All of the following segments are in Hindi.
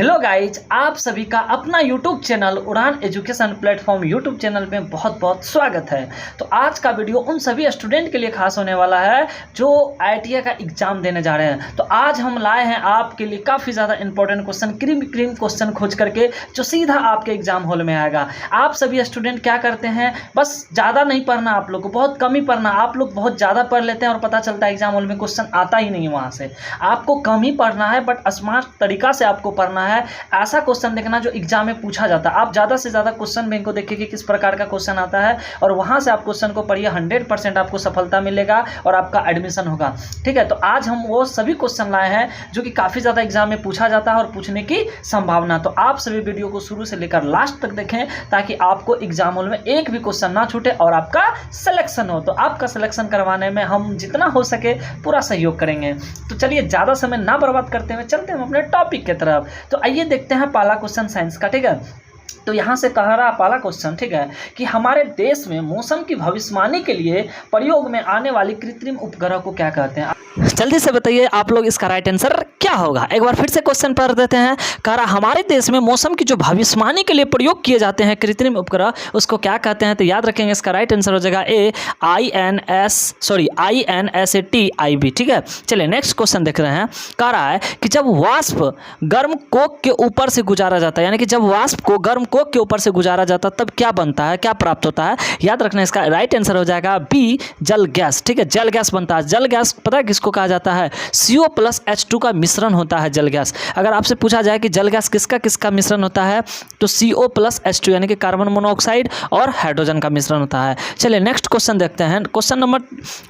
हेलो गाइज, आप सभी का अपना यूट्यूब चैनल उड़ान एजुकेशन प्लेटफॉर्म यूट्यूब चैनल में बहुत बहुत स्वागत है। तो आज का वीडियो उन सभी स्टूडेंट के लिए खास होने वाला है जो आईटीआई का एग्जाम देने जा रहे हैं। तो आज हम लाए हैं आपके लिए काफ़ी ज़्यादा इंपॉर्टेंट क्वेश्चन, क्रीम क्वेश्चन खोज करके जो सीधा आपके एग्जाम हॉल में आएगा। आप सभी स्टूडेंट क्या करते हैं, बस ज़्यादा नहीं पढ़ना, आप लोग को बहुत कम ही पढ़ना। आप लोग बहुत ज़्यादा पढ़ लेते हैं और पता चलता है एग्जाम हॉल में क्वेश्चन आता ही नहीं है। वहाँ से आपको कम ही पढ़ना है, बट स्मार्ट तरीका से आपको पढ़ना है। ऐसा क्वेश्चन देखना जो एग्जाम में पूछा जाता है। आप ज़्यादा से ज़्यादा क्वेश्चन बैंक को देखिए कि किस प्रकार का क्वेश्चन आता है और वहाँ से आप क्वेश्चन को पढ़िए। 100% आपको सफलता मिलेगा और आपका एडमिशन होगा। ठीक है, तो आज हम वो सभी क्वेश्चन लाए हैं जो कि काफ़ी ज़्यादा एग्जाम में पूछा जाता है और पूछने की संभावना। तो आप सभी वीडियो को शुरू से लेकर लास्ट तक देखें ताकि आपको एग्जाम हॉल में एक भी क्वेश्चन ना छूटे और आपका सिलेक्शन हो। तो आपका सिलेक्शन करवाने में हम जितना हो सके पूरा सहयोग करेंगे। तो चलिए ज़्यादा समय ना बर्बाद करते हुए चलते हैं अपने टॉपिक की तरफ। तो आइए देखते हैं पहला क्वेश्चन साइंस का। ठीक है, तो यहाँ से कह रहा पहला क्वेश्चन, ठीक है, कि हमारे देश में मौसम की भविष्यवाणी के लिए प्रयोग में आने वाली कृत्रिम उपग्रह को क्या कहते हैं? जल्दी से बताइए आप लोग, इसका राइट आंसर क्या होगा। एक बार फिर से क्वेश्चन पढ़ देते हैं। कह रहा हमारे देश में मौसम की जो भविष्यवाणी के लिए प्रयोग किए जाते हैं कृत्रिम उपग्रह, उसको क्या कहते हैं? तो याद रखेंगे इसका राइट आंसर हो जाएगा ए INSATIB। ठीक है, चलिए नेक्स्ट क्वेश्चन देख रहे हैं। कह रहा है कि जब वाष्प गर्म कोक के ऊपर से गुजारा जाता है, यानी कि जब वाष्प को गर्म कोक के ऊपर से गुजारा जाता है तब क्या बनता है, क्या प्राप्त होता है? याद रखना, इसका राइट आंसर हो जाएगा बी, जल गैस। ठीक है, जल गैस बनता है। जल गैस पता है किसको कहा जाता है? CO+H2 का मिश्रण होता है जल गैस। अगर आपसे पूछा जाए कि जल गैस किसका किसका मिश्रण होता है, तो CO+H2 यानी कि कार्बन मोनोऑक्साइड और हाइड्रोजन का मिश्रण होता है। चलिए नेक्स्ट क्वेश्चन देखते हैं। क्वेश्चन नंबर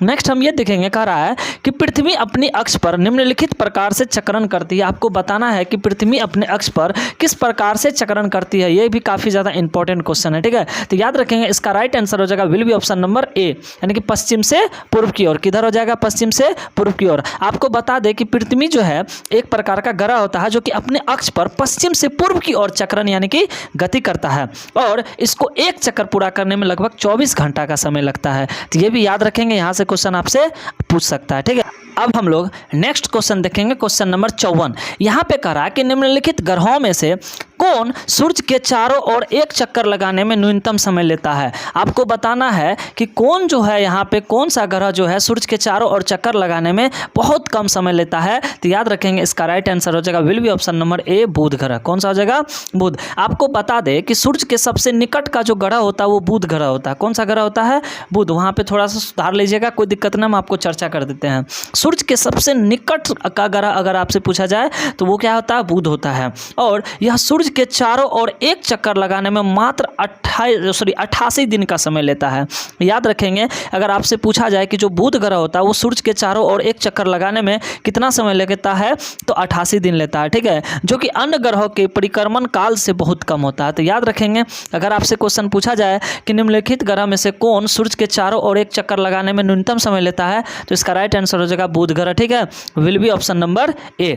नेक्स्ट हम ये देखेंगे। कह रहा है कि पृथ्वी अपनी अक्ष पर निम्नलिखित प्रकार से चक्रण करती है। आपको बताना है कि पृथ्वी अपने अक्ष पर किस प्रकार से चक्रण करती है। ये भी काफी ज्यादा इंपॉर्टेंट क्वेश्चन है। ठीक है, तो याद रखेंगे इसका राइट आंसर हो जाएगा विल बी ऑप्शन नंबर ए, यानी कि पश्चिम से पूर्व की ओर। किधर हो जाएगा? पश्चिम से पूर्व की ओर। आपको बता दें कि पृथ्वी जो है एक प्रकार का ग्रह होता है जो कि अपने अक्ष पर पश्चिम से पूर्व की ओर चक्रण यानी कि गति करता है और इसको एक चक्कर पूरा करने में लगभग 24 घंटा का समय लगता है। तो ये भी याद रखेंगे, यहाँ से क्वेश्चन आपसे पूछ सकता है। ठीक है, अब हम लोग नेक्स्ट क्वेश्चन देखेंगे। Question number 54। यहाँ पे कह रहा है कि निम्नलिखित ग्रहों में से कौन सूर्य के चारों ओर एक चक्कर लगाने में न्यूनतम समय लेता है? आपको बताना है कि कौन जो है यहाँ पे कौन सा ग्रह जो है सूर्य के चारों ओर चक्कर लगाने में बहुत कम समय लेता है। तो याद रखेंगे इसका राइट आंसर हो जाएगा will be option number a, बुध ग्रह। कौन सा हो जाएगा? बुध। आपको बता दें कि सूर्य के सबसे निकट का जो ग्रह होता है वो बुध ग्रह होता है। कौन सा ग्रह होता है? बुध। वहाँ पे थोड़ा सा सुधार लीजिएगा, कोई दिक्कत ना, हम आपको चर्चा कर देते हैं। सूर्य के सबसे निकट का ग्रह अगर आपसे पूछा जाए तो वो क्या होता है? बुध होता है। और यह सूर्य के चारों ओर एक चक्कर लगाने में मात्र 88 दिन का समय लेता है। याद रखेंगे, अगर आपसे पूछा जाए कि जो बुध ग्रह होता है वो सूर्य के चारों ओर एक चक्कर लगाने में कितना समय लेता है, तो 88 दिन लेता है। ठीक है, जो कि अन्य ग्रहों के परिक्रमण काल से बहुत कम होता है। तो याद रखेंगे, अगर आपसे क्वेश्चन पूछा जाए कि निम्नलिखित ग्रह में से कौन सूर्य के चारों ओर एक चक्कर लगाने में न्यूनतम समय लेता है, तो इसका राइट आंसर हो जाएगा बुध ग्रह। ठीक है, विल बी ऑप्शन नंबर ए।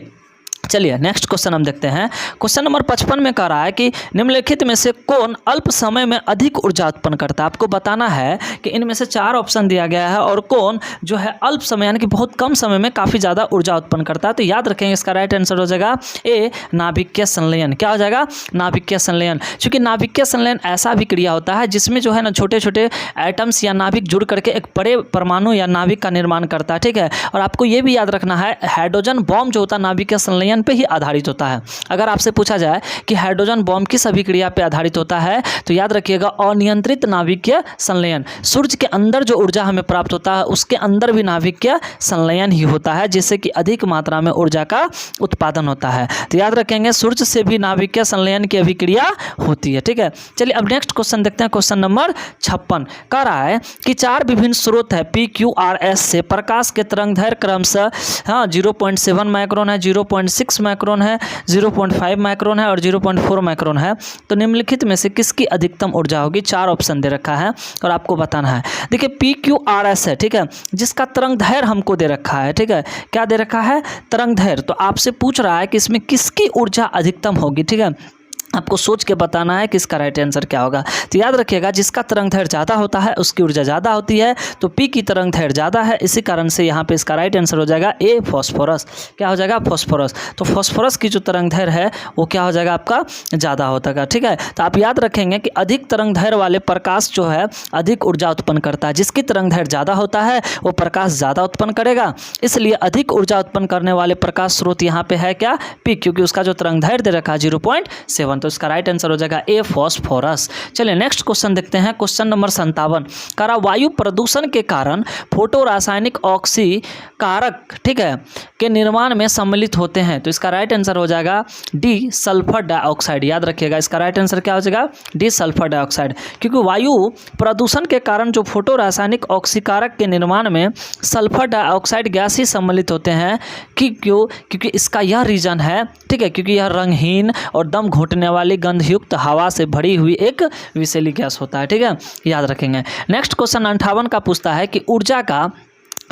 चलिए नेक्स्ट क्वेश्चन हम देखते हैं। क्वेश्चन नंबर 55 में कह रहा है कि निम्नलिखित में से कौन अल्प समय में अधिक ऊर्जा उत्पन्न करता है? आपको बताना है कि इनमें से 4 ऑप्शन दिया गया है और कौन जो है अल्प समय यानी कि बहुत कम समय में काफ़ी ज़्यादा ऊर्जा उत्पन्न करता है। तो याद रखेंगे इसका राइट आंसर हो जाएगा ए, नाभिकीय संलयन। क्या हो जाएगा? नाभिकीय संलयन। क्योंकि नाभिकीय संलयन ऐसा भी क्रिया होता है जिसमें जो है ना छोटे छोटे एटम्स या नाभिक जुड़ करके एक बड़े परमाणु या नाभिक का निर्माण करता है। ठीक है, और आपको ये भी याद रखना है हाइड्रोजन बॉम्ब जो होता है नाभिकीय संलयन पे ही आधारित होता है। अगर आपसे पूछा जाए कि हाइड्रोजन बॉम्ब किस अभिक्रिया पे आधारित होता है, तो याद रखिएगा अनियंत्रित नाभिकीय संलयन। सूर्य के अंदर जो ऊर्जा हमें प्राप्त होता है उसके अंदर भी नाभिकीय संलयन ही होता है, जिससे कि अधिक मात्रा में ऊर्जा का उत्पादन होता है। तो याद रखेंगे सूर्य से भी नाभिकीय संलयन की अभिक्रिया होती है। ठीक है, चलिए अब नेक्स्ट क्वेश्चन देखते हैं। क्वेश्चन नंबर 56 कह रहा है कि 4 विभिन्न स्रोत है PQRS से प्रकाश के तरंगदैर्घ्य क्रमशः 0.7 माइक्रोन है, 0.6 माइक्रोन है, 0.5 माइक्रोन है और 0.4 माइक्रोन है। तो निम्नलिखित में से किसकी अधिकतम ऊर्जा होगी? 4 ऑप्शन दे रखा है और आपको बताना है। देखिए PQRS है, ठीक है, जिसका तरंगदैर्घ्य हमको दे रखा है। ठीक है, क्या दे रखा है? तरंगदैर्घ्य। तो आपसे पूछ रहा है कि इसमें किसकी ऊर्जा अधिकतम होगी। ठीक है, आपको सोच के बताना है कि इसका राइट आंसर क्या होगा। तो याद रखिएगा, जिसका तरंग दैर्घ्य ज़्यादा होता है उसकी ऊर्जा ज़्यादा होती है, तो पी की तरंग दैर्घ्य ज़्यादा है, इसी कारण से यहाँ पे इसका राइट आंसर हो जाएगा ए फॉस्फोरस। क्या हो जाएगा? फॉस्फोरस। तो फॉस्फोरस की जो तरंग दैर्घ्य है वो क्या हो जाएगा आपका? ज़्यादा होता है। ठीक है, तो आप याद रखेंगे कि अधिक तरंग दैर्घ्य वाले प्रकाश जो है अधिक ऊर्जा उत्पन्न करता है। जिसकी तरंग दैर्घ्य ज़्यादा होता है वो प्रकाश ज़्यादा उत्पन्न करेगा, इसलिए अधिक ऊर्जा उत्पन्न करने वाले प्रकाश स्रोत यहाँ पे है क्या? पी, क्योंकि उसका जो तरंग दैर्घ्य दे रखा है 0.7, तो इसका राइट आंसर हो जाएगा ए फॉस्फोरस। चलिए नेक्स्ट क्वेश्चन देखते हैं। क्वेश्चन नंबर 57, करा वायु प्रदूषण के कारण फोटो रासायनिक ऑक्सीकारक, ठीक है, के निर्माण में सम्मिलित होते हैं, तो इसका राइट आंसर हो जाएगा डी सल्फर डाइऑक्साइड। याद रखिएगा, इसका राइट आंसर क्या हो जाएगा? डी सल्फर डाइऑक्साइड, क्योंकि वायु प्रदूषण के कारण जो फोटो रासायनिक ऑक्सीकारक के निर्माण में सल्फर डाइऑक्साइड गैस ही सम्मिलित होते हैं। क्योंकि इसका यह रीजन है, ठीक है, क्योंकि यह रंगहीन और दम घुटने वाली गंधयुक्त हवा से भरी हुई एक विषैली गैस होता है। ठीक है, याद रखेंगे। नेक्स्ट क्वेश्चन 58 का पूछता है कि ऊर्जा का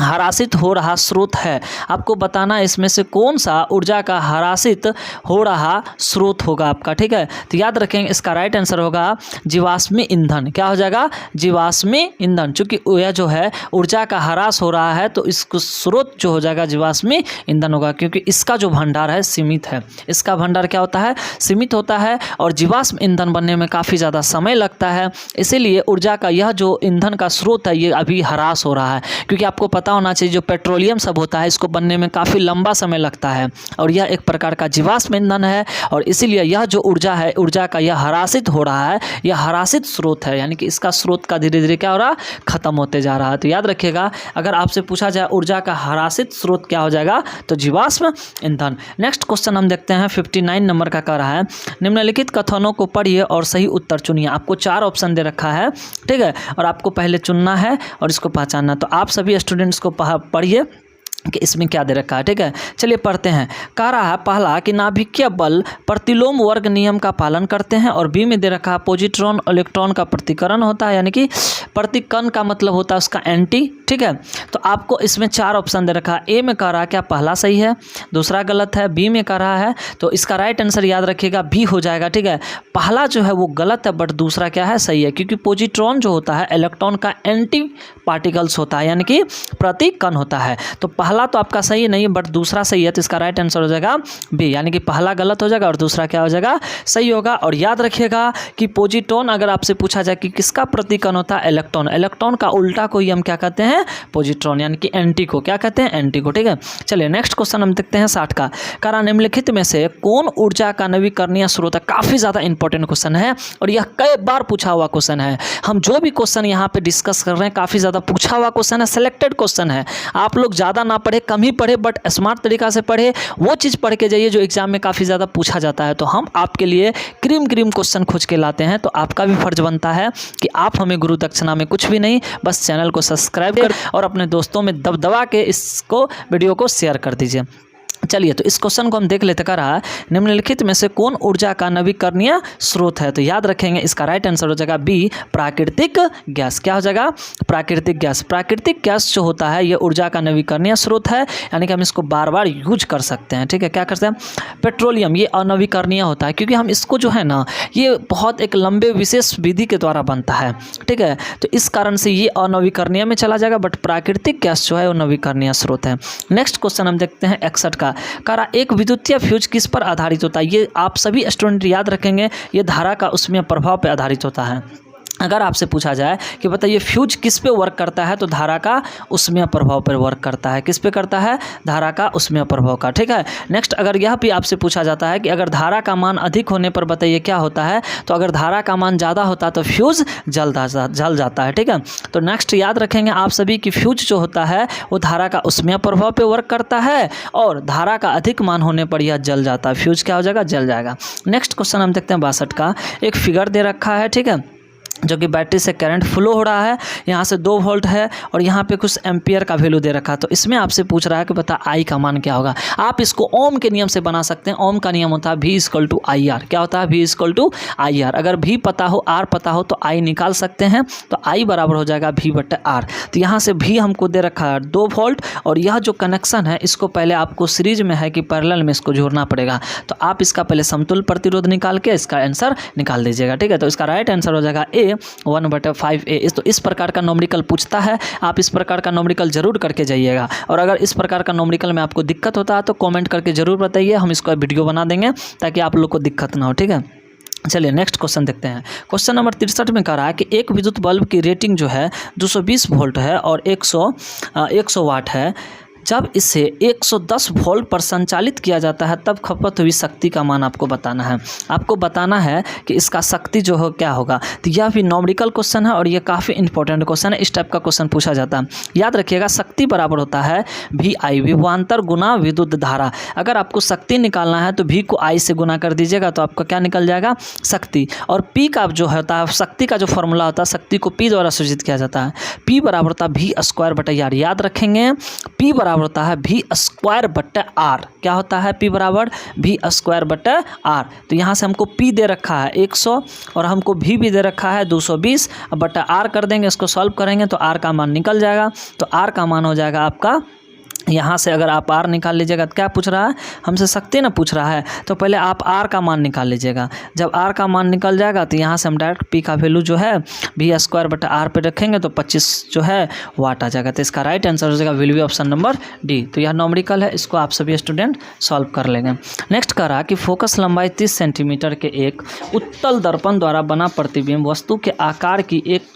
हरासित हो रहा स्रोत है। आपको बताना है इसमें से कौन सा ऊर्जा का हरासित हो रहा स्रोत होगा आपका। ठीक है, तो याद रखेंगे इसका राइट आंसर होगा जीवाश्मी ईंधन। क्या हो जाएगा? जीवाश्मी ईंधन। चूंकि यह जो है ऊर्जा का ह्रास हो रहा है तो इसको स्रोत जो हो जाएगा जीवाश्मी ईंधन होगा, क्योंकि इसका जो भंडार है सीमित है। इसका भंडार क्या होता है? सीमित होता है, और जीवाश्म ईंधन बनने में काफ़ी ज़्यादा समय लगता है, इसीलिए ऊर्जा का यह जो ईंधन का स्रोत है ये अभी ह्रास हो रहा है। क्योंकि आपको पता होना चाहिए जो पेट्रोलियम सब होता है इसको बनने में काफ़ी लंबा समय लगता है, और यह एक प्रकार का जीवाश्म ईंधन है, और इसीलिए यह जो ऊर्जा है, ऊर्जा का यह ह्रासित हो रहा है, यह ह्रासित स्रोत है, यानी कि इसका स्रोत का धीरे धीरे क्या हो रहा है? खत्म होते जा रहा है। तो याद रखिएगा, अगर आपसे पूछा जाए ऊर्जा का ह्रासित स्रोत क्या हो जाएगा, तो जीवाश्म ईंधन। नेक्स्ट क्वेश्चन हम देखते हैं 59 नंबर का कह रहा है, निम्नलिखित कथनों को पढ़िए और सही उत्तर चुनिए। आपको 4 ऑप्शन दे रखा है, ठीक है, और आपको पहले चुनना है और इसको पहचानना। तो आप सभी स्टूडेंट्स को पढ़िए कि इसमें क्या दे रखा है। ठीक है, चलिए पढ़ते हैं। कह रहा है पहला कि नाभिकीय बल प्रतिलोम वर्ग नियम का पालन करते हैं, और बी में दे रखा है पॉजिट्रॉन इलेक्ट्रॉन का प्रतिकरण होता है, यानी कि प्रतिकरण का मतलब होता है उसका एंटी। ठीक है, तो आपको इसमें 4 ऑप्शन दे रखा है। ए में कह रहा है क्या पहला सही है, दूसरा गलत है, बी में कह रहा है, तो इसका राइट आंसर याद रखिएगा बी हो जाएगा। ठीक है, पहला जो है वो गलत है, बट दूसरा क्या है? सही है, क्योंकि पॉजिट्रॉन जो होता है इलेक्ट्रॉन का एंटी पार्टिकल्स होता है, यानी कि प्रतिकण होता है। तो पहला तो आपका सही नहीं है, बट दूसरा सही है, तो इसका राइट आंसर हो जाएगा बी, यानी कि पहला गलत हो जाएगा और दूसरा क्या हो जाएगा? सही होगा। और याद रखिएगा कि पॉजिट्रॉन अगर आपसे पूछा जाए कि किसका प्रतिकण होता है, इलेक्ट्रॉन, इलेक्ट्रॉन का उल्टा को ही हम क्या कहते हैं? पॉजिट्रॉन, यानी कि एंटी को क्या कहते हैं? एंटी को। ठीक है, चलिए नेक्स्ट क्वेश्चन हम देखते हैं 60 का। कारण निम्नलिखित में से कौन ऊर्जा का नवीकरणीय स्रोत है? काफी ज्यादा इंपॉर्टेंट क्वेश्चन है, और यह कई बार पूछा हुआ क्वेश्चन है। हम जो भी क्वेश्चन यहाँ पे डिस्कस कर रहे हैं काफी ज्यादा पूछा हुआ क्वेश्चन है, सिलेक्टेड क्वेश्चन है। आप लोग ज्यादा ना पढ़े, कम ही पढ़े, बट स्मार्ट तरीका से पढ़े, वो चीज़ पढ़ के जाइए जो एग्जाम में काफ़ी ज़्यादा पूछा जाता है। तो हम आपके लिए क्रीम क्वेश्चन खोज के लाते हैं, तो आपका भी फर्ज बनता है कि आप हमें गुरु दक्षिणा में कुछ भी नहीं, बस चैनल को सब्सक्राइब कर और अपने दोस्तों में दबा के इसको वीडियो को शेयर कर दीजिए। चलिए, तो इस क्वेश्चन को हम देख लेते। कह रहा है निम्नलिखित में से कौन ऊर्जा का नवीकरणीय स्रोत है? तो याद रखेंगे इसका राइट आंसर हो जाएगा बी, प्राकृतिक गैस। क्या हो जाएगा? प्राकृतिक गैस। प्राकृतिक गैस जो होता है ये ऊर्जा का नवीकरणीय स्रोत है, यानी कि हम इसको बार बार यूज कर सकते हैं। ठीक है, क्या करते हैं? पेट्रोलियम ये अनवीकरणीय होता है, क्योंकि हम इसको जो है ना ये बहुत एक लंबे विशेष विधि के द्वारा बनता है। ठीक है, तो इस कारण से ये अनवीकरणीय में चला जाएगा, बट प्राकृतिक गैस जो है वो नवीकरणीय स्रोत है। नेक्स्ट क्वेश्चन हम देखते हैं 61 का। करा एक विद्युतीय फ्यूज किस पर आधारित होता है? ये आप सभी स्टूडेंट याद रखेंगे, ये धारा का उसमें प्रभाव पर आधारित होता है। अगर आपसे पूछा जाए कि बताइए फ्यूज किस पे वर्क करता है, तो धारा का उसमें प्रभाव पर वर्क करता है। किस पे करता है? धारा का उसमें प्रभाव का। ठीक है, नेक्स्ट अगर यह भी आपसे पूछा जाता है कि अगर धारा का मान अधिक होने पर बताइए क्या होता है, तो अगर धारा का मान ज़्यादा होता है तो फ्यूज जल जाता है। ठीक है, तो नेक्स्ट याद रखेंगे आप सभी कि फ्यूज जो होता है वो धारा का उसमें प्रभाव पर वर्क करता है, और धारा का अधिक मान होने पर यह जल जाता है। फ्यूज क्या हो जाएगा? जल जाएगा। नेक्स्ट क्वेश्चन हम देखते हैं 62 का। एक फिगर दे रखा है, ठीक है, जो कि बैटरी से करंट फ्लो हो रहा है, यहाँ से 2 वोल्ट है और यहाँ पे कुछ एम्पियर का वैल्यू दे रखा है। तो इसमें आपसे पूछ रहा है कि बता आई का मान क्या होगा। आप इसको ओम के नियम से बना सकते हैं। ओम का नियम होता है V = IR। क्या होता है? V = IR। अगर V पता हो, R पता हो तो I निकाल सकते हैं। तो I बराबर हो जाएगा V/R। तो यहाँ से V हमको दे रखा है 2 वोल्ट और यह जो कनेक्शन है इसको पहले आपको सीरीज में है कि पैरेलल में इसको जोड़ना पड़ेगा। तो आप इसका पहले समतुल्य प्रतिरोध निकाल के इसका आंसर निकाल दीजिएगा। ठीक है, तो इसका राइट आंसर हो जाएगा A 1/5A। तो इस प्रकार का न्यूमेरिकल पूछता है, आप इस प्रकार का न्यूमेरिकल जरूर करके जाइएगा। और अगर इस प्रकार का न्यूमेरिकल में आपको दिक्कत होता है तो कमेंट करके जरूर बताइए, हम इसका वीडियो बना देंगे ताकि आप लोग को दिक्कत ना हो। ठीक है, चलिए नेक्स्ट क्वेश्चन देखते हैं। क्वेश्चन नंबर 63 में कह रहा है कि एक विद्युत बल्ब की रेटिंग जो है 220 वोल्ट है और 100 वाट है। जब इसे 110 वोल्ट पर संचालित किया जाता है तब खपत हुई शक्ति का मान आपको बताना है। आपको बताना है कि इसका शक्ति जो हो क्या होगा। तो यह भी न्यूमेरिकल क्वेश्चन है और ये काफ़ी इंपॉर्टेंट क्वेश्चन है। इस टाइप का क्वेश्चन पूछा जाता है। याद रखिएगा, शक्ति बराबर होता है VI, विभवांतर गुना विद्युत धारा। अगर आपको शक्ति निकालना है तो V को I से गुना कर दीजिएगा तो आपका क्या निकल जाएगा? शक्ति। और P का जो होता है, शक्ति का जो फॉर्मूला होता है, शक्ति को P द्वारा सूचित किया जाता है। P बराबर होता है V²/R। याद रखेंगे, P बराबर होता है V²/R। क्या होता है? P बराबर V²/R। तो यहाँ से हमको P दे रखा है 100 और हमको V भी दे रखा है 220/R कर देंगे। इसको सॉल्व करेंगे तो R का मान निकल जाएगा। तो R का मान हो जाएगा आपका, यहाँ से अगर आप R निकाल लीजिएगा तो क्या पूछ रहा है? हमसे शक्ति ना पूछ रहा है। तो पहले आप R का मान निकाल लीजिएगा। जब R का मान निकल जाएगा तो यहाँ से हम डायरेक्ट P का वैल्यू जो है V²/R पे रखेंगे तो 25 जो है वाट आ जाएगा। तो इसका राइट आंसर हो जाएगा will be option number D। तो यह न्यूमेरिकल है, इसको आप सभी स्टूडेंट सॉल्व कर लेंगे। नेक्स्ट कह रहा कि फोकस लंबाई 30 सेंटीमीटर के एक उत्तल दर्पण द्वारा बना प्रतिबिंब वस्तु के आकार की एक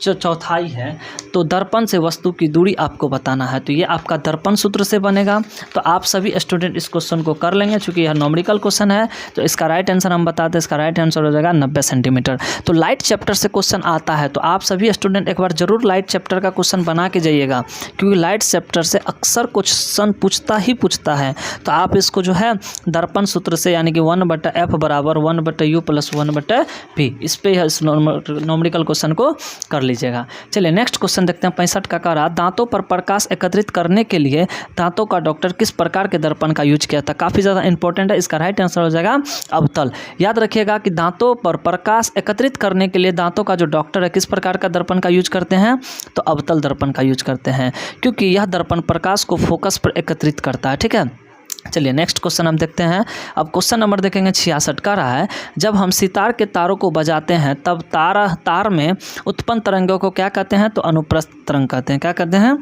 चौथाई है, तो दर्पण से वस्तु की दूरी आपको बताना है। तो ये आपका दर्पण सूत्र से बनेगा। तो आप सभी स्टूडेंट इस क्वेश्चन को कर लेंगे, चूंकि यह न्यूमेरिकल क्वेश्चन है। तो इसका राइट आंसर हम बताते हैं, इसका राइट आंसर हो जाएगा 90 सेंटीमीटर। तो लाइट चैप्टर से क्वेश्चन आता है तो आप सभी स्टूडेंट एक बार जरूर लाइट चैप्टर का क्वेश्चन बना के जाइएगा, क्योंकि लाइट चैप्टर से अक्सर क्वेश्चन पूछता है। तो आप इसको जो है दर्पण सूत्र से यानी कि 1/F बराबर 1/U + 1/V, इस पे इस न्यूमेरिकल क्वेश्चन को कर लीजिएगा। चलिए नेक्स्ट क्वेश्चन देखते हैं। 65 का कह रहा, दांतों पर प्रकाश एकत्रित करने के लिए दांतों का डॉक्टर किस प्रकार के दर्पण का यूज किया था? काफ़ी ज़्यादा इंपॉर्टेंट है। इसका राइट आंसर हो जाएगा अवतल। याद रखिएगा कि दांतों पर प्रकाश एकत्रित करने के लिए दांतों का जो डॉक्टर है किस प्रकार का दर्पण का यूज करते हैं? तो अवतल दर्पण का यूज करते हैं, क्योंकि यह दर्पण प्रकाश को फोकस पर एकत्रित करता है। ठीक है, चलिए नेक्स्ट क्वेश्चन हम देखते हैं। अब क्वेश्चन नंबर देखेंगे 66 का रहा है, जब हम सितार के तारों को बजाते हैं तब तार में उत्पन्न तरंगों को क्या कहते हैं? तो अनुप्रस्थ तरंग कहते हैं। क्या कहते हैं?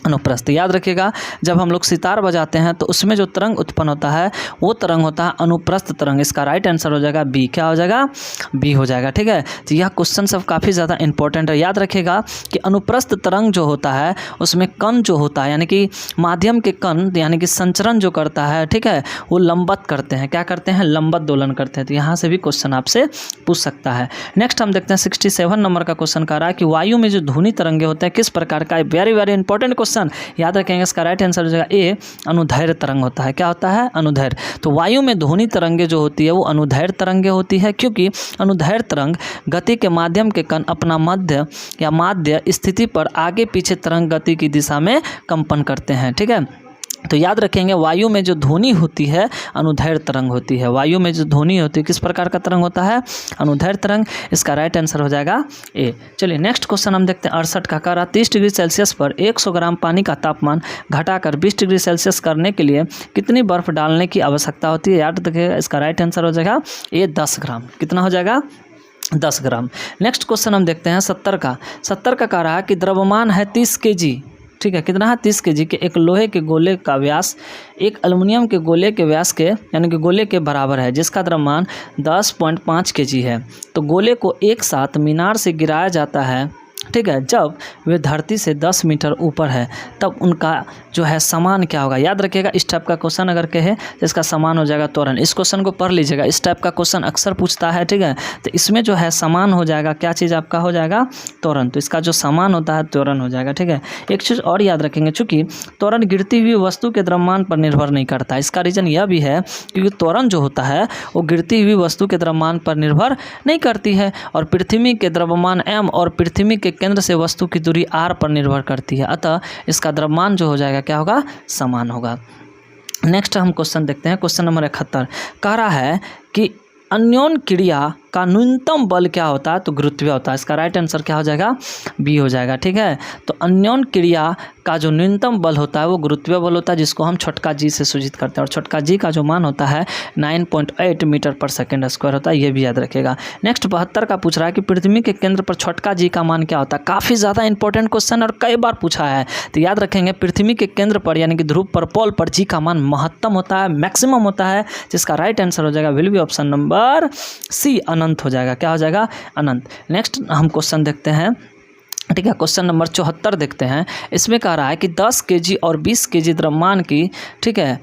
अनुप्रस्थ। याद रखिएगा, जब हम लोग सितार बजाते हैं तो उसमें जो तरंग उत्पन्न होता है वो तरंग होता है अनुप्रस्थ तरंग। इसका राइट आंसर हो जाएगा बी। क्या हो जाएगा? बी हो जाएगा। ठीक है, तो यह क्वेश्चन सब काफ़ी ज़्यादा इंपॉर्टेंट है। याद रखिएगा कि अनुप्रस्थ तरंग जो होता है उसमें कण जो होता है यानी कि माध्यम के कण यानी कि संचरण जो करता है, ठीक है, वो लंबवत करते हैं। क्या करते हैं? लंबवत दोलन करते हैं। तो यहाँ से भी क्वेश्चन आपसे पूछ सकता है। नेक्स्ट हम देखते हैं 67 नंबर का क्वेश्चन कर रहा है कि वायु में जो ध्वनि तरंगे होते हैं किस प्रकार का? Very important question. याद रखेंगे, इसका राइट आंसर हो जाएगा ए, अनुदैर्घ्य तरंग होता है। क्या होता है? अनुदैर्घ्य। तो वायु में ध्वनि तरंगे जो होती है वो अनुदैर्घ्य तरंगे होती है, क्योंकि अनुदैर्घ्य तरंग गति के माध्यम के कण अपना मध्य या माध्य स्थिति पर आगे पीछे तरंग गति की दिशा में कंपन करते हैं। ठीक है, तो याद रखेंगे वायु में जो ध्वनि होती है अनुदैर्घ्य तरंग होती है। वायु में जो ध्वनि होती है किस प्रकार का तरंग होता है? अनुदैर्घ्य तरंग। इसका राइट आंसर हो जाएगा ए। चलिए नेक्स्ट क्वेश्चन हम देखते हैं 68 का। कह रहा 30 डिग्री सेल्सियस पर 100 ग्राम पानी का तापमान घटाकर 20 डिग्री सेल्सियस करने के लिए कितनी बर्फ डालने की आवश्यकता होती है? याद रखिएगा, इसका राइट आंसर हो जाएगा ए, 10 ग्राम। कितना हो जाएगा? 10 ग्राम। नेक्स्ट क्वेश्चन हम देखते हैं 70 का। 70 का कह रहा है कि द्रव्यमान है 30 kg। ठीक है, कितना है? 30 kg के एक लोहे के गोले का व्यास एक एल्युमिनियम के गोले के व्यास के यानी कि गोले के बराबर है, जिसका द्रव्यमान 10.5 kg है। तो गोले को एक साथ मीनार से गिराया जाता है ठीक है, जब वे धरती से 10 मीटर ऊपर है तब उनका जो है समान क्या होगा। याद रखिएगा, इस टाइप का क्वेश्चन अगर कहे तो इसका समान हो जाएगा त्वरण। इस क्वेश्चन को पढ़ लीजिएगा, इस टाइप का क्वेश्चन अक्सर पूछता है। ठीक है, तो इसमें जो है समान हो जाएगा क्या चीज़ आपका हो जाएगा त्वरण। तो इसका जो समान होता है त्वरण हो जाएगा। ठीक है, एक चीज़ और याद रखेंगे, चूँकि त्वरण गिरती हुई वस्तु के द्रव्यमान पर निर्भर नहीं करता। इसका रीज़न यह भी है क्योंकि त्वरण जो होता है वो गिरती हुई वस्तु के द्रव्यमान पर निर्भर नहीं करती है, और पृथ्वी के द्रव्यमान m और पृथ्वी के केंद्र से वस्तु की दूरी r पर निर्भर करती है। अतः इसका द्रव्यमान जो हो जाएगा क्या होगा, समान होगा। नेक्स्ट हम क्वेश्चन देखते हैं, क्वेश्चन नंबर 71 कह रहा है कि अन्योन क्रिया का न्यूनतम बल क्या होता है, तो गुरुत्वीय होता है। इसका राइट आंसर क्या हो जाएगा, बी हो जाएगा। ठीक है, तो अन्योन क्रिया का जो न्यूनतम बल होता है वो गुरुत्वीय बल होता है, जिसको हम छोटका जी से सूचित करते हैं, और छोटका जी का जो मान होता है 9.8 मीटर पर सेकेंड स्क्वायर होता है, ये भी याद रखेगा। नेक्स्ट 72 का पूछ रहा है कि पृथ्वी के केंद्र पर छोटका जी का मान क्या होता है। काफ़ी ज़्यादा इंपॉर्टेंट क्वेश्चन और कई बार पूछा है, तो याद रखेंगे पृथ्वी के केंद्र पर यानी कि ध्रुव पर पोल पर जी का मान महत्तम होता है, मैक्सिमम होता है, जिसका राइट आंसर हो जाएगा will be option number c, अनंत हो जाएगा। क्या हो जाएगा, अनंत। नेक्स्ट हम क्वेश्चन देखते हैं। ठीक है, क्वेश्चन नंबर 74 देखते हैं। इसमें कह रहा है कि 10 kg और 20 kg द्रव्यमान की, ठीक है,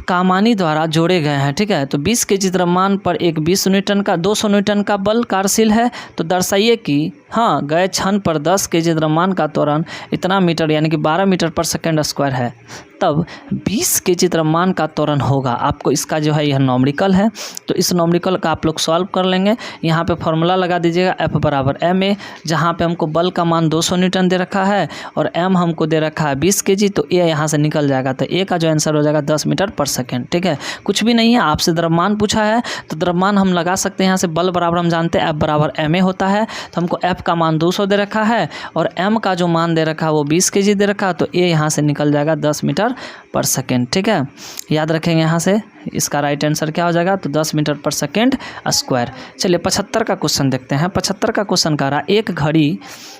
कामानी द्वारा जोड़े गए हैं। ठीक है, तो 20 kg द्रव्यमान पर एक 20 न्यूटन का 200 न्यूटन का बल कार्यशील है। तो दर्शाइए कि हाँ गए क्षण पर 10 kg द्रव्यमान का त्वरण इतना मीटर यानी कि 12 मीटर पर सेकेंड स्क्वायर है, तब 20 kg द्रव्यमान का त्वरण होगा। आपको इसका जो है यह नॉमरिकल है, तो इस नॉमरिकल का आप लोग सॉल्व कर लेंगे। यहाँ पे फॉर्मूला लगा दीजिएगा F बराबर ma, जहाँ पे हमको बल का मान 200 न्यूटन दे रखा है और m हमको दे रखा है 20 kg, तो a यहाँ से निकल जाएगा, तो a का जो आंसर हो जाएगा 10 मीटर पर सेकेंड। ठीक है, कुछ भी नहीं है, आपसे द्रव्यमान पूछा है तो द्रव्यमान हम लगा सकते हैं। यहाँ से बल बराबर हम जानते हैं F बराबर ma होता है, तो हमको F का मान 200 दे रखा है और m का जो मान दे रखा है वो 20 kg दे रखा है, तो a यहाँ से निकल जाएगा 10 मीटर पर सेकेंड। ठीक है, याद रखेंगे यहाँ से इसका राइट आंसर क्या हो जाएगा, तो 10 मीटर पर सेकेंड स्क्वायर। चलिए 75 का क्वेश्चन देखते हैं। 75 का क्वेश्चन कह रहा है एक घड़ी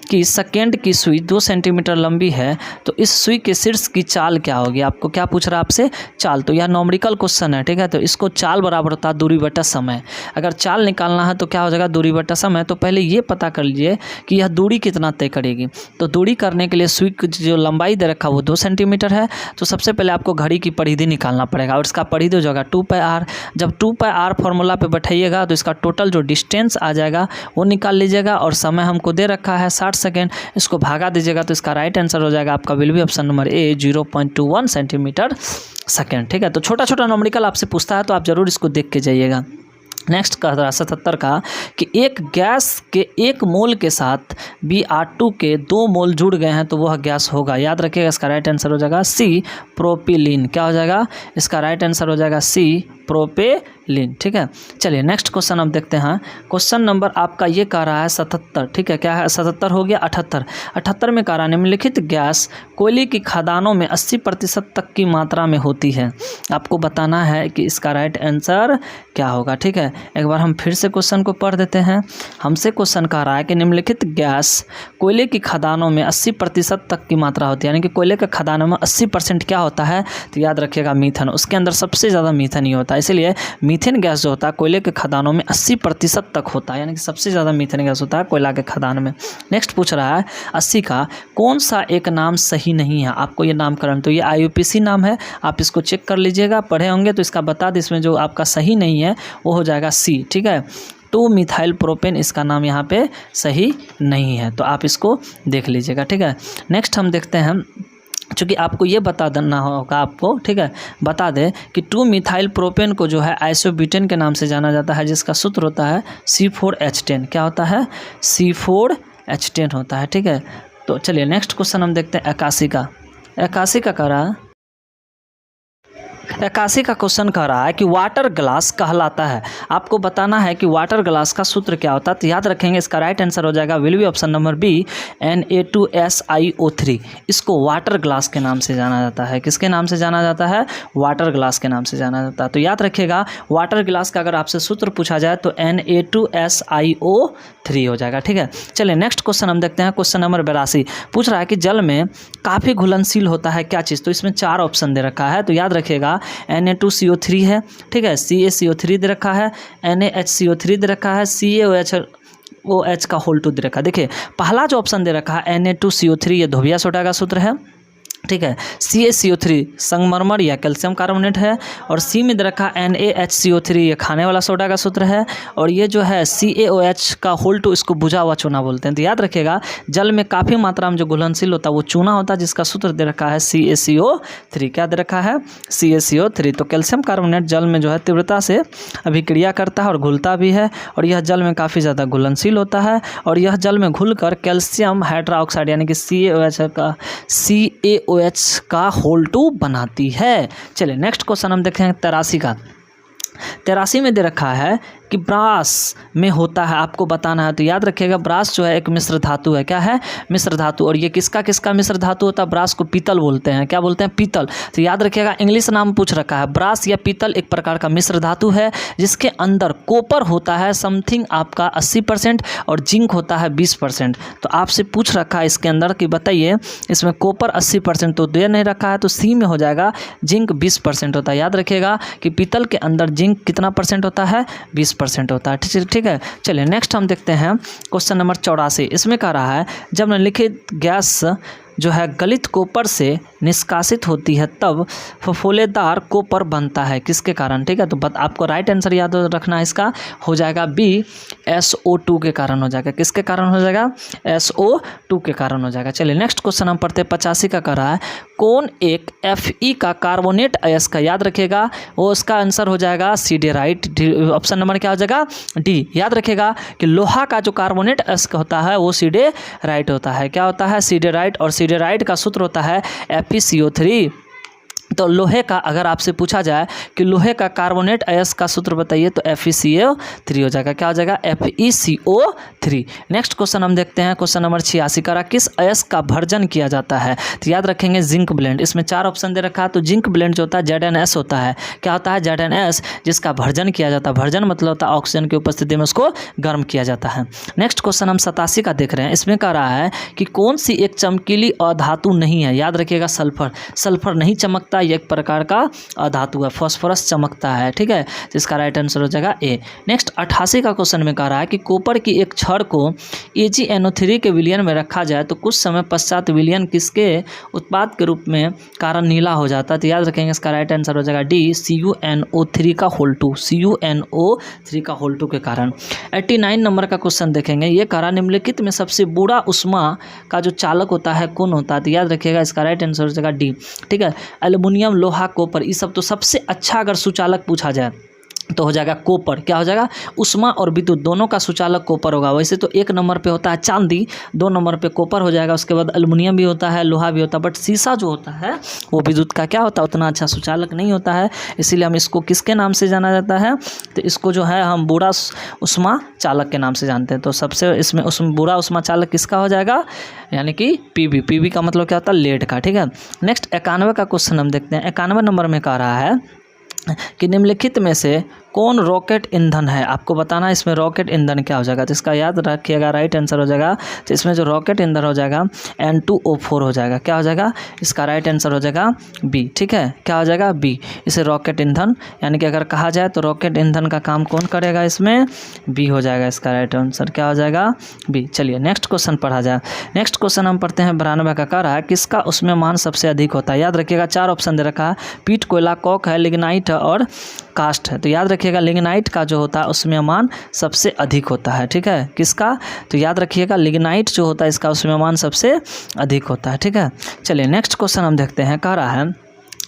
की सेकेंड की सुई 2 सेंटीमीटर लंबी है, तो इस सुई के शीर्ष की चाल क्या होगी। आपको क्या पूछ रहा है आपसे, चाल। तो यह नॉमरिकल क्वेश्चन है। ठीक है, तो इसको चाल बराबर होता है दूरी बटा समय। अगर चाल निकालना है तो क्या हो जाएगा, दूरी बटा समय। तो पहले ये पता कर लीजिए कि यह दूरी कितना तय करेगी। तो दूरी करने के लिए सुई की जो लंबाई दे रखा है वो 2 सेंटीमीटर है, तो सबसे पहले आपको घड़ी की परिधि निकालना पड़ेगा और इसका परिधि हो जाएगा 2πr। जब 2πr फॉर्मूला पे बैठाइएगा तो इसका टोटल जो डिस्टेंस आ जाएगा वो निकाल लीजिएगा, और समय हमको दे रखा है 60 सेकेंड, इसको भागा दीजिएगा तो इसका राइट आंसर हो जाएगा आपका will be option number A 0.21 centimetre second. ठीक है, तो छोटा छोटा नॉमरिकल आपसे पूछता है तो आप जरूर इसको देख के जाइएगा। नेक्स्ट कह रहा है 77 का कि एक गैस के 1 मोल के साथ Br2 के 2 मोल जुड़ गए हैं तो वह गैस होगा। याद रखिएगा इसका राइट आंसर हो जाएगा सी, प्रोपिलीन। क्या हो जाएगा, इसका राइट आंसर हो जाएगा सी, प्रोपेलिन। ठीक है, चलिए नेक्स्ट क्वेश्चन अब देखते हैं। क्वेश्चन नंबर आपका ये कह रहा है 77। ठीक है, क्या है 77 हो गया 78। 78 में कह रहा है निम्नलिखित गैस कोयले की खदानों में 80% तक की मात्रा में होती है। आपको बताना है कि इसका राइट आंसर क्या होगा। ठीक है, एक बार हम फिर से क्वेश्चन को पढ़ देते हैं। हमसे क्वेश्चन कह रहा है कि निम्नलिखित गैस कोयले की खदानों में 80% तक की मात्रा होती है, यानी कि कोयले के खदानों में 80% क्या होता है, तो याद रखिएगा मीथेन। उसके अंदर सबसे ज़्यादा मीथेन ही होता है, इसलिए मीथेन गैस जो होता है कोयले के खदानों में 80% तक होता है, यानी कि सबसे ज़्यादा मीथेन गैस होता है कोयला के खदान में। नेक्स्ट पूछ रहा है 80 का कौन सा एक नाम सही नहीं है। आपको ये नामकरण, तो ये IUPAC नाम है, आप इसको चेक कर लीजिएगा, पढ़े होंगे तो इसका बता दें। इसमें जो आपका सही नहीं है वो हो जाएगा सी। ठीक है, 2 मिथाइल प्रोपेन इसका नाम यहाँ पे सही नहीं है, तो आप इसको देख लीजिएगा। ठीक है, नेक्स्ट हम देखते हैं, चूँकि आपको ये बता देना होगा आपको। ठीक है, बता दें कि 2 मिथाइल प्रोपेन को जो है आइसोब्यूटेन के नाम से जाना जाता है, जिसका सूत्र होता है C4H10। क्या होता है, C4H10 होता है। ठीक है, तो चलिए नेक्स्ट क्वेश्चन हम देखते हैं 81 का। 81 का कह रहा है 81 का क्वेश्चन कह रहा है कि वाटर ग्लास कहलाता है। आपको बताना है कि वाटर ग्लास का सूत्र क्या होता है, तो याद रखेंगे इसका राइट आंसर हो जाएगा will be option number B Na2SiO3। इसको वाटर ग्लास के नाम से जाना जाता है। किसके नाम से जाना जाता है, वाटर ग्लास के नाम से जाना जाता है। तो याद रखिएगा वाटर ग्लास का अगर आपसे सूत्र पूछा जाए तो Na2SiO3 हो जाएगा। ठीक है, चलिए नेक्स्ट क्वेश्चन हम देखते हैं। क्वेश्चन नंबर 82 पूछ रहा है कि जल में काफ़ी घुलनशील होता है क्या चीज़। तो इसमें 4 ऑप्शन दे रखा है, तो याद रखिएगा Na2CO3 है। ठीक है, CaCO3 दे रखा है, NaHCO3 दे रखा है, CaOH CaOH का होल 2 दे रखा है। देखिए पहला जो ऑप्शन दे रखा है Na2CO3 ये धोबिया सोडा का सूत्र है, ठीक है। CaCO3 संगमरमर या कैल्शियम कार्बोनेट है, और सी में दे रखा NaHCO3 ये खाने वाला सोडा का सूत्र है, और ये जो है CaOH का होल 2 इसको बुझा हुआ चूना बोलते हैं। तो याद रखिएगा जल में काफ़ी मात्रा में जो घुलनशील होता है वो चूना होता है, जिसका सूत्र दे रखा है CaCO3। क्या दे रखा है? CaCO3। तो कैल्शियम कार्बोनेट जल में जो है तीव्रता से अभिक्रिया करता है और घुलता भी है, और यह जल में काफ़ी ज़्यादा घुलनशील होता है, और यह जल में घुलकर कैल्शियम हाइड्रोक्साइड यानी कि CaOH का होल 2 बनाती है। चलिए नेक्स्ट क्वेश्चन हम देखें 83 का। 83 में दे रखा है कि ब्रास में होता है, आपको बताना है। तो याद रखिएगा ब्रास जो है एक मिश्र धातु है। क्या है? मिश्र धातु। और ये किसका किसका मिश्र धातु होता है? ब्रास को पीतल बोलते हैं। क्या बोलते हैं? पीतल। तो याद रखिएगा इंग्लिश नाम पूछ रखा है। ब्रास या पीतल एक प्रकार का मिश्र धातु है जिसके अंदर कॉपर होता है समथिंग आपका 80% और जिंक होता है 20%। तो आपसे पूछ रखा है इसके अंदर कि बताइए इसमें कॉपर 80% तो दे नहीं रखा है, तो सी में हो जाएगा जिंक 20% होता है। याद रखिएगा कि पीतल के अंदर जिंक कितना % होता है? 20% होता है। ठीक है। चलिए नेक्स्ट हम देखते हैं क्वेश्चन नंबर 84। इसमें कह रहा है जब निम्नलिखित गैस जो है गलित कॉपर से निष्कासित होती है तब फफोलेदार कॉपर बनता है, किसके कारण? ठीक है। तो आपको राइट आंसर याद रखना है, इसका हो जाएगा बी, SO2 के कारण हो जाएगा। किसके कारण हो जाएगा? SO2 के कारण हो जाएगा। चलिए नेक्स्ट क्वेश्चन हम पढ़ते हैं 85 का। कर रहा है कौन एक Fe का कार्बोनेट अयस्क का? याद रखिएगा वो उसका आंसर हो जाएगा सिडेराइट। ऑप्शन नंबर क्या हो जाएगा? डी। याद रखिएगा कि लोहा का जो कार्बोनेट अयस्क होता है वो सिडेराइट होता है। क्या होता है? सिडेराइट। और सिडेराइट का सूत्र होता है FeCO3। तो लोहे का अगर आपसे पूछा जाए कि लोहे का कार्बोनेट अयस्क का सूत्र बताइए तो FeCO3 हो जाएगा। क्या हो जाएगा? FeCO3। नेक्स्ट क्वेश्चन हम देखते हैं क्वेश्चन नंबर 86 का। किस अयस्क का भर्जन किया जाता है? तो याद रखेंगे जिंक ब्लेंड। इसमें 4 ऑप्शन दे रखा है। तो जिंक ब्लेंड जो होता है ZnS होता है। क्या होता है? ZnS, जिसका भर्जन किया जाता है। भर्जन मतलब होता है ऑक्सीजन की उपस्थिति में उसको गर्म किया जाता है। नेक्स्ट क्वेश्चन हम 87 का देख रहे हैं। इसमें कह रहा है कि कौन सी एक चमकीली अधातु नहीं है? याद रखिएगा सल्फर। सल्फर नहीं चमकता, ये एक प्रकार का अधातु है। फास्फोरस चमकता है। ठीक है। जिसका राइट आंसर हो जाएगा ए। नेक्स्ट 88 का क्वेश्चन में कह रहा है कि कॉपर की एक छड़ को AgNO3 के विलयन में रखा जाए तो कुछ समय पश्चात विलयन किसके उत्पाद के रूप में कारण नीला हो जाता है? तो याद रखेंगे इसका राइट आंसर हो जाएगा डी, CuNO3 का होल 2। CuNO3 का होल 2 के कारण। 89 नंबर का क्वेश्चन देखेंगे। ये कह रहा निम्नलिखित में सबसे बुरा उष्मा का जो चालक होता है कौन होता है? तो याद रखिएगा इसका राइट आंसर हो जाएगा डी। ठीक है। एल्युमिनियम, लोहा, कॉपर, ये सब। तो सबसे अच्छा अगर सुचालक पूछा जाए तो हो जाएगा कॉपर। क्या हो जाएगा? उष्मा और विद्युत दोनों का सुचालक कॉपर होगा। वैसे तो 1 नंबर पे होता है चांदी, 2 नंबर पे कॉपर हो जाएगा, उसके बाद एल्युमिनियम भी होता है, लोहा भी होता है, बट शीशा जो होता है वो विद्युत का क्या होता है? उतना अच्छा सुचालक नहीं होता है। इसीलिए हम इसको किसके नाम से जाना जाता है? तो इसको जो है हम बुरा उष्मा चालक के नाम से जानते हैं। तो सबसे इसमें बुरा उष्मा चालक किसका हो जाएगा? यानी कि PB का मतलब क्या होता है? लेड का। ठीक है। नेक्स्ट 91 का क्वेश्चन हम देखते हैं। 91 नंबर में कह रहा है कि निम्नलिखित में से कौन रॉकेट ईंधन है? आपको बताना है इसमें रॉकेट ईंधन क्या हो जाएगा। तो इसका याद रखिएगा राइट आंसर हो जाएगा। तो इसमें जो रॉकेट ईंधन हो जाएगा N2O4 हो जाएगा। क्या हो जाएगा? इसका राइट आंसर हो जाएगा बी। ठीक है। क्या हो जाएगा? बी। इसे रॉकेट ईंधन यानी कि अगर कहा जाए तो रॉकेट ईंधन का काम कौन करेगा? इसमें बी हो जाएगा। इसका राइट आंसर क्या हो जाएगा? बी। चलिए नेक्स्ट क्वेश्चन पढ़ा जाए। नेक्स्ट क्वेश्चन हम पढ़ते हैं 92 का। कह रहा है किसका उसमें मान सबसे अधिक होता है? याद रखिएगा 4 ऑप्शन दे रखा है। पीट, कोयला, कॉक है, लिग्नाइट और कास्ट है। तो याद रखिएगा लिग्नाइट का जो होता है उसमें मान सबसे अधिक होता है। ठीक है। किसका? तो याद रखिएगा लिग्नाइट जो होता है इसका उसमें मान सबसे अधिक होता है। ठीक है। चलिए नेक्स्ट क्वेश्चन हम देखते हैं। कह रहा है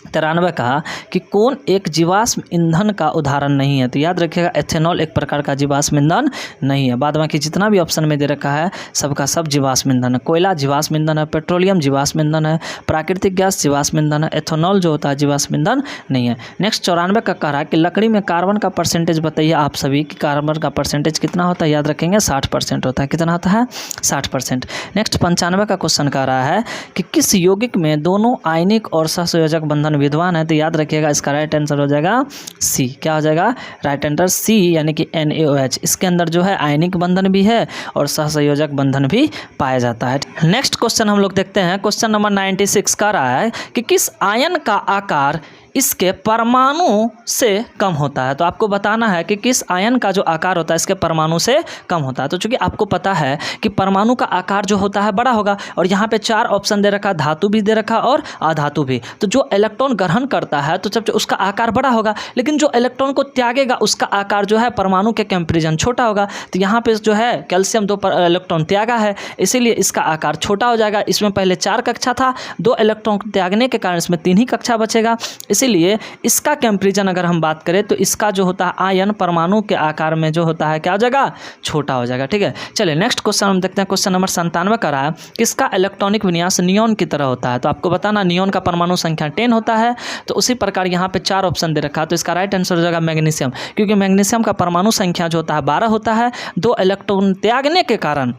93 कहा कि कौन एक जीवाश्म ईंधन का उदाहरण नहीं है? तो याद रखिएगा एथेनॉल एक प्रकार का जीवाश्म ईंधन नहीं है। बाद बाकी जितना भी ऑप्शन में दे रखा है सबका सब जीवाश्म ईंधन है। कोयला जीवाश्म ईंधन है, पेट्रोलियम जीवाश्म ईंधन है, प्राकृतिक गैस जीवाश्म ईंधन है, एथेनॉल जो होता है जीवाश्म ईंधन नहीं है। नेक्स्ट 94 का कह रहा है कि लकड़ी में कार्बन का परसेंटेज बताइए आप सभी कि कार्बन का परसेंटेज कितना होता है? याद रखेंगे 60% होता है। कितना होता है? 60%। नेक्स्ट 95 का क्वेश्चन कह रहा है कि किस यौगिक में दोनों आयनिक और सहसंयोजक बंधन विद्वान है? तो याद रखिएगा इसका राइट आंसर हो जाएगा सी। क्या हो जाएगा? राइट आंसर सी यानी कि NaOH। इसके अंदर जो है आयनिक बंधन भी है और सहसंयोजक बंधन भी पाया जाता है। नेक्स्ट क्वेश्चन हम लोग देखते हैं क्वेश्चन नंबर 96 कह रहा है कि किस आयन का आकार इसके परमाणु से कम होता है। तो आपको बताना है कि किस आयन का जो आकार होता है इसके परमाणु से कम होता है। तो चूंकि आपको पता है कि परमाणु का आकार जो होता है बड़ा होगा, और यहाँ पे 4 ऑप्शन दे रखा, धातु भी दे रखा और अधातु भी। तो जो इलेक्ट्रॉन ग्रहण करता है तो जब उसका आकार बड़ा होगा, लेकिन जो इलेक्ट्रॉन को त्यागेगा उसका आकार जो है परमाणु के कंपैरिजन छोटा होगा। तो यहाँ पे जो है कैल्शियम 2 इलेक्ट्रॉन त्यागा है, इसीलिए इसका आकार छोटा हो जाएगा। इसमें पहले 4 कक्षा था, 2 इलेक्ट्रॉन त्यागने के कारण इसमें 3 ही कक्षा बचेगा, इसीलिए इसका कंपैरिजन अगर हम बात करें तो इसका जो होता है आयन परमाणु के आकार में जो होता है क्या हो जाएगा, छोटा हो जाएगा। ठीक है, चलिए नेक्स्ट क्वेश्चन हम देखते हैं। क्वेश्चन नंबर 97 का रहा है किसका इलेक्ट्रॉनिक विन्यास नियॉन की तरह होता है। तो आपको बताना नियॉन का परमाणु संख्या 10 होता है। तो उसी प्रकार यहाँ पे 4 ऑप्शन दे रखा है, तो इसका राइट आंसर हो जाएगा मैग्नीशियम, क्योंकि मैग्नीशियम का परमाणु संख्या जो होता है 12 होता है। 2 इलेक्ट्रॉन त्यागने के कारण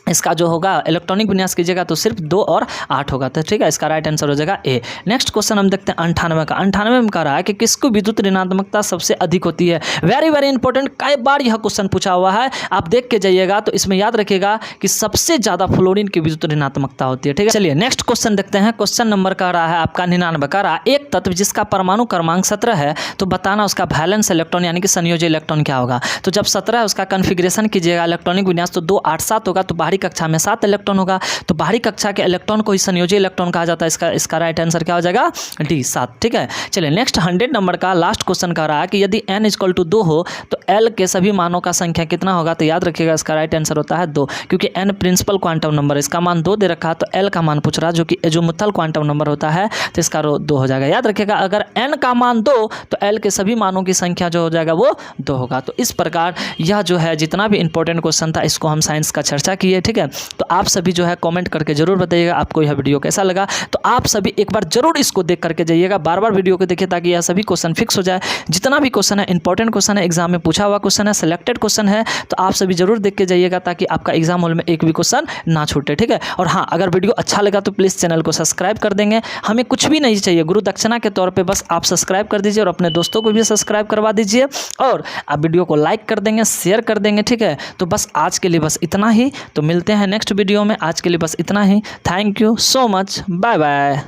इसका जो होगा इलेक्ट्रॉनिक विन्यास कीजिएगा तो सिर्फ 2 और 8 होगा। तो ठीक है, इसका राइट आंसर हो जाएगा ए। नेक्स्ट क्वेश्चन हम देखते हैं 98 का। 98 में कह रहा है कि किसको विद्युत ऋणात्मकता सबसे अधिक होती है। वेरी वेरी इंपॉर्टेंट, कई बार यह क्वेश्चन पूछा हुआ है, आप देख के जाइएगा। तो इसमें याद रखिएगा कि सबसे ज़्यादा फ्लोरीन की विद्युत ऋणात्मकता होती है। ठीक है, चलिए नेक्स्ट क्वेश्चन देखते हैं। क्वेश्चन नंबर कह रहा है आपका 99 का रहा, एक तत्व जिसका परमाणु क्रमांक 17 है, तो बताना उसका वैलेंस इलेक्ट्रॉन यानी कि संयोजी इलेक्ट्रॉन क्या होगा। तो जब 17 है उसका कन्फिग्रेशन कीजिएगा इलेक्ट्रॉनिक विन्यास, तो 2 8 7 होगा। तो बाहरी कक्षा में 7 इलेक्ट्रॉन होगा, तो बाहरी कक्षा के इलेक्ट्रॉन को ही संयोजी इलेक्ट्रॉन कहा जाता है। इसका राइट आंसर क्या हो जाएगा, डी 7। ठीक है, चलिए नेक्स्ट 100 नंबर का लास्ट क्वेश्चन कह रहा है कि यदि n = 2 हो तो l के सभी मानों का संख्या कितना होगा। तो याद रखिएगा इसका राइट आंसर होता है 2, क्योंकि n प्रिंसिपल क्वांटम नंबर है, इसका मान 2 दे रखा है। तो l का मान पूछ रहा है जो कि एजोमुथल क्वांटम नंबर होता है, तो इसका 2 हो जाएगा। याद रखिएगा अगर n का मान 2 तो l के सभी मानों की संख्या जो हो जाएगा वो 2 होगा। तो इस प्रकार यह जो है जितना भी इंपॉर्टेंट क्वेश्चन था इसको हम साइंस का चर्चा किए। ठीक है, तो आप सभी जो है कमेंट करके जरूर बताइएगा आपको यह वीडियो कैसा लगा। तो आप सभी एक बार जरूर इसको देख करके जाइएगा, बार बार वीडियो को देखिए ताकि यह सभी क्वेश्चन फिक्स हो जाए। जितना भी क्वेश्चन है इंपॉर्टेंट क्वेश्चन है, एग्जाम में पूछा हुआ क्वेश्चन है, सिलेक्टेड क्वेश्चन है, तो आप सभी जरूर देख के जाइएगा ताकि आपका एग्जाम हॉल में एक भी क्वेश्चन ना छूटे। ठीक है, और हाँ, अगर वीडियो अच्छा लगा तो प्लीज़ चैनल को सब्सक्राइब कर देंगे। हमें कुछ भी नहीं चाहिए, गुरु दक्षिणा के तौर पर बस आप सब्सक्राइब कर दीजिए और अपने दोस्तों को भी सब्सक्राइब करवा दीजिए, और आप वीडियो को लाइक कर देंगे, शेयर कर देंगे। ठीक है, तो बस आज के लिए बस इतना ही। तो मिलते हैं नेक्स्ट वीडियो में, आज के लिए बस इतना ही। Thank you so much, bye bye.